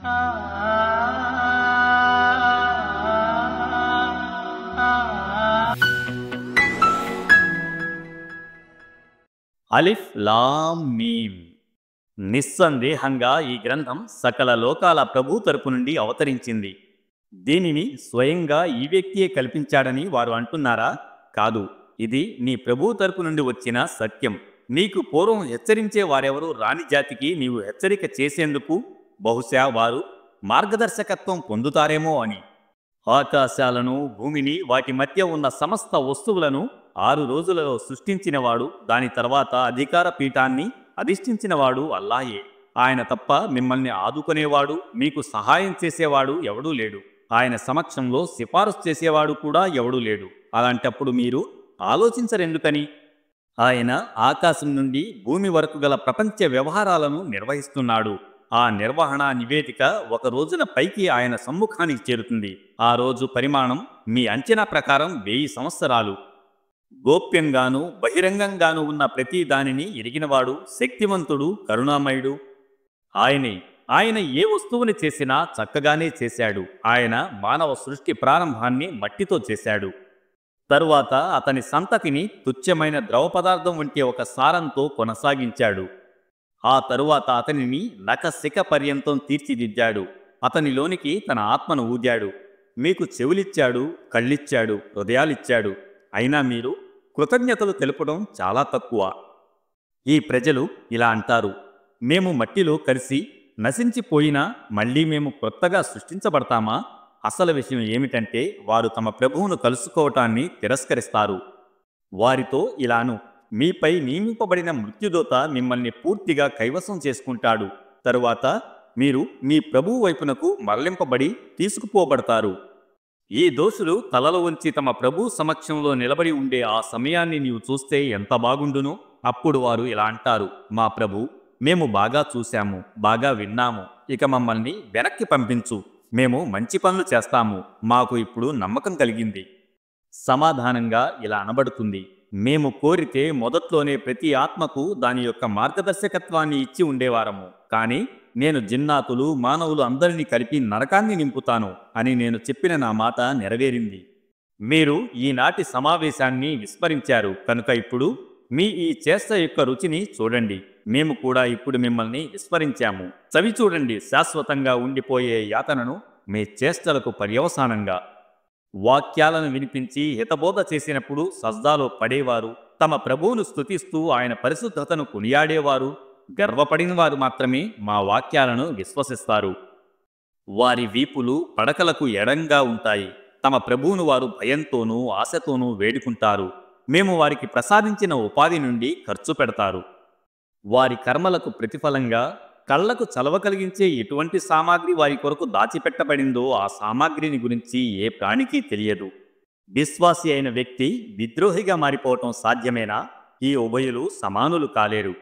అలిఫ్ Lam meme. నిస్సందేహంగా ఈ గ్రంథం సకల లోకాల ప్రభు తరపు నుండి అవతరించింది. దీనిని స్వయంగా ఈ వ్యక్తియే కల్పించాడని వారు అంటున్నారా? కాదు, ఇది నీ ప్రభు తరపు నుండి వచ్చిన సత్యం. నీకు పూర్వం హెచ్చరించే వారెవరూ రాని జాతికి నీవు హెచ్చరిక చేసేందుకు బహుశా వారు మార్గదర్శకత్వం పొందుతారేమో అని. ఆకాశాలను, భూమిని, వాటి మధ్య ఉన్న సమస్త వస్తువులను 6 రోజులలో సృష్టించినవాడు, దాని తర్వాత అధికార పీఠాన్ని అధిష్ఠించినవాడు అల్లాయే. ఆయన తప్ప మిమ్మల్ని ఆదుకునేవాడు, మీకు సహాయం చేసేవాడు ఎవడూ లేడు. ఆయన సమక్షంలో సిఫారసు చేసేవాడు కూడా ఎవడూ లేడు. అలాంటప్పుడు మీరు ఆలోచించరెందుకని? ఆయన ఆకాశం నుండి భూమి వరకు గల ప్రపంచ వ్యవహారాలను నిర్వహిస్తున్నాడు. ఆ నిర్వహణ నివేదిక ఒక రోజున పైకి ఆయన సమ్ముఖానికి చేరుతుంది. ఆ రోజు పరిమాణం మీ అంచనా ప్రకారం 1000 సంవత్సరాలు. గోప్యంగానూ బహిరంగంగానూ ఉన్న ప్రతి దానిని ఎరిగినవాడు, శక్తివంతుడు, కరుణామయుడు ఆయనే. ఆయన ఏ వస్తువుని చేసినా చక్కగానే చేశాడు. ఆయన మానవ సృష్టి ప్రారంభాన్ని మట్టితో చేశాడు. తరువాత అతని సంతతిని తుచ్చమైన ద్రవ పదార్థం వంటి ఒక సారంతో కొనసాగించాడు. ఆ తరువాత అతనిని నఖశిఖ పర్యంతం తీర్చిదిద్దాడు. అతనిలోనికి తన ఆత్మను ఊదాడు. మీకు చెవులిచ్చాడు, కళ్ళిచ్చాడు, హృదయాలిచ్చాడు. అయినా మీరు కృతజ్ఞతలు తెలుపడం చాలా తక్కువ. ఈ ప్రజలు ఇలా అంటారు: మేము మట్టిలో కలిసి నశించిపోయినా మళ్ళీ మేము కొత్తగా సృష్టించబడతామా? అసలు విషయం ఏమిటంటే వారు తమ ప్రభువును కలుసుకోవటాన్ని తిరస్కరిస్తారు. వారితో ఇలాను: మీపై నియమింపబడిన మృత్యుదూత మిమ్మల్ని పూర్తిగా కైవసం చేసుకుంటాడు. తరువాత మీరు మీ ప్రభువు వైపునకు మరలింపబడి తీసుకుపోబడతారు. ఈ దోషులు తలలు వంచి తమ ప్రభు సమక్షంలో నిలబడి ఉండే ఆ సమయాన్ని నీవు చూస్తే ఎంత బాగుండును. అప్పుడు వారు ఇలా అంటారు: మా ప్రభు, మేము బాగా చూశాము, బాగా విన్నాము. ఇక మమ్మల్ని వెనక్కి పంపించు. మేము మంచి పనులు చేస్తాము. మాకు ఇప్పుడు నమ్మకం కలిగింది. సమాధానంగా ఇలా అనబడుతుంది: మేము కోరితే మొదట్లోనే ప్రతి ఆత్మకు దాని యొక్క మార్గదర్శకత్వాన్ని ఇచ్చి ఉండేవారము. కానీ నేను జిన్నాతులు, మానవులు అందరినీ కలిపి నరకాన్ని నింపుతాను అని నేను చెప్పిన నా మాట నెరవేరింది. మీరు ఈనాటి సమావేశాన్ని విస్మరించారు కనుక ఇప్పుడు మీ ఈ చేష్ట యొక్క రుచిని చూడండి. మేము కూడా ఇప్పుడు మిమ్మల్ని విస్మరించాము. చవి చూడండి శాశ్వతంగా ఉండిపోయే యాతనను మీ చేష్టలకు పర్యవసానంగా. వాక్యాలను వినిపించి హితబోధ చేసినప్పుడు సజ్దాలో పడేవారు, తమ ప్రభువును స్తుతిస్తూ ఆయన పరిశుద్ధతను కొనియాడేవారు, గర్వపడిన వారు మాత్రమే మా వాక్యాలను విశ్వసిస్తారు. వారి వీపులు పడకలకు ఎడంగా ఉంటాయి. తమ ప్రభువును వారు భయంతోనూ ఆశతోనూ వేడుకుంటారు. మేము వారికి ప్రసాదించిన ఉపాధి నుండి ఖర్చు పెడతారు. వారి కర్మలకు ప్రతిఫలంగా కళ్లకు చలవ కలిగించే ఎటువంటి సామాగ్రి వారి కొరకు దాచిపెట్టబడిందో ఆ సామాగ్రిని గురించి ఏ ప్రాణికి తెలియదు. విశ్వాసి అయిన వ్యక్తి విద్రోహిగా మారిపోవటం సాధ్యమేనా? ఈ ఉభయులు సమానులు కాలేరు.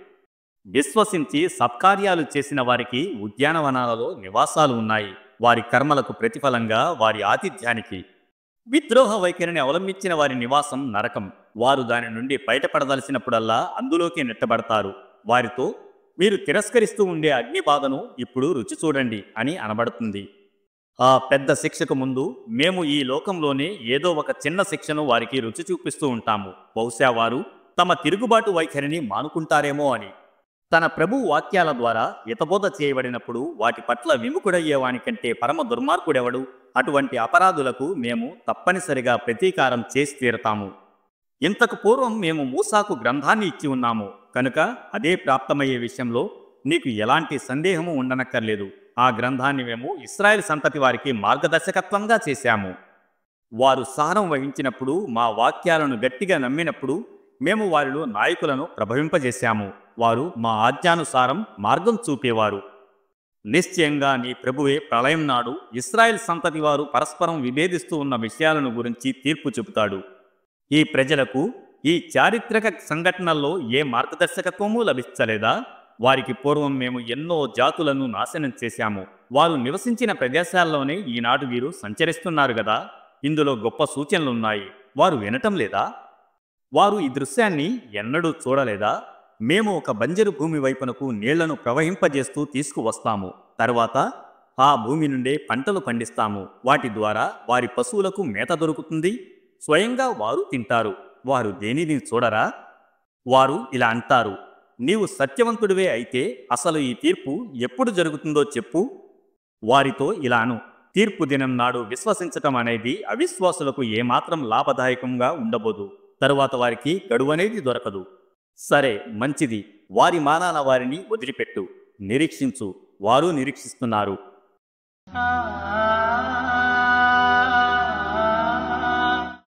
విశ్వసించి సత్కార్యాలు చేసిన వారికి ఉద్యానవనాలలో నివాసాలు ఉన్నాయి. వారి కర్మలకు ప్రతిఫలంగా వారి ఆతిథ్యానికి. విద్రోహ వైఖరిని అవలంబించిన వారి నివాసం నరకం. వారు దాని నుండి బయటపడదలసినప్పుడల్లా అందులోకి నెట్టబడతారు. వారితో మీరు తిరస్కరిస్తూ ఉండే అగ్ని బాధను ఇప్పుడు రుచి చూడండి అని అనబడుతుంది. ఆ పెద్ద శిక్షకు ముందు మేము ఈ లోకంలోనే ఏదో ఒక చిన్న శిక్షను వారికి రుచి చూపిస్తూ ఉంటాము. బహుశా వారు తమ తిరుగుబాటు వైఖరిని మానుకుంటారేమో అని. తన ప్రభు వాక్యాల ద్వారా హితబోధ చేయబడినప్పుడు వాటి పట్ల విముఖుడయ్యేవానికంటే పరమ దుర్మార్గుడెవడు? అటువంటి అపరాధులకు మేము తప్పనిసరిగా ప్రతీకారం చేసి తీరతాము. ఇంతకు పూర్వం మేము మూసాకు గ్రంథాన్ని ఇచ్చి ఉన్నాము కనుక అదే ప్రాప్తమయ్యే విషయంలో నీకు ఎలాంటి సందేహము ఉండనక్కర్లేదు. ఆ గ్రంథాన్ని మేము ఇశ్రాయేలు సంతతి వారికి మార్గదర్శకత్వంగా చేశాము. వారు సహనం వహించినప్పుడు, మా వాక్యాలను గట్టిగా నమ్మినప్పుడు మేము వారిలో నాయకులను ప్రభవింపజేశాము. వారు మా ఆజ్ఞానుసారం మార్గం చూపేవారు. నిశ్చయంగా నీ ప్రభువే ప్రళయం నాడు ఇశ్రాయేల్ సంతతి వారు పరస్పరం విభేదిస్తూ ఉన్న విషయాలను గురించి తీర్పు చెబుతాడు. ఈ ప్రజలకు ఈ చారిత్రక సంఘటనల్లో ఏ మార్గదర్శకత్వమూ లభించలేదా? వారికి పూర్వం మేము ఎన్నో జాతులను నాశనం చేశాము. వారు నివసించిన ప్రదేశాల్లోనే ఈనాడు వీరు సంచరిస్తున్నారు గదా. ఇందులో గొప్ప సూచనలున్నాయి. వారు వినటం లేదా? వారు ఈ దృశ్యాన్ని ఎన్నడూ చూడలేదా? మేము ఒక బంజరు భూమి వైపునకు నీళ్లను ప్రవహింపజేస్తూ తీసుకువస్తాము. తరువాత ఆ భూమి నుండే పంటలు పండిస్తాము. వాటి ద్వారా వారి పశువులకు మేత దొరుకుతుంది. స్వయంగా వారు తింటారు. వారు దేనిని చూడరా? వారు ఇలా అంటారు, నీవు సత్యవంతుడివే అయితే అసలు ఈ తీర్పు ఎప్పుడు జరుగుతుందో చెప్పు. వారితో ఇలాను, తీర్పు దినం నాడు విశ్వసించటం అనేది అవిశ్వాసులకు ఏమాత్రం లాభదాయకంగా ఉండబోదు. తరువాత వారికి గడువనేది దొరకదు. సరే, మంచిది. వారి మానాన వారిని వదిలిపెట్టు. నిరీక్షించు. వారు నిరీక్షిస్తున్నారు.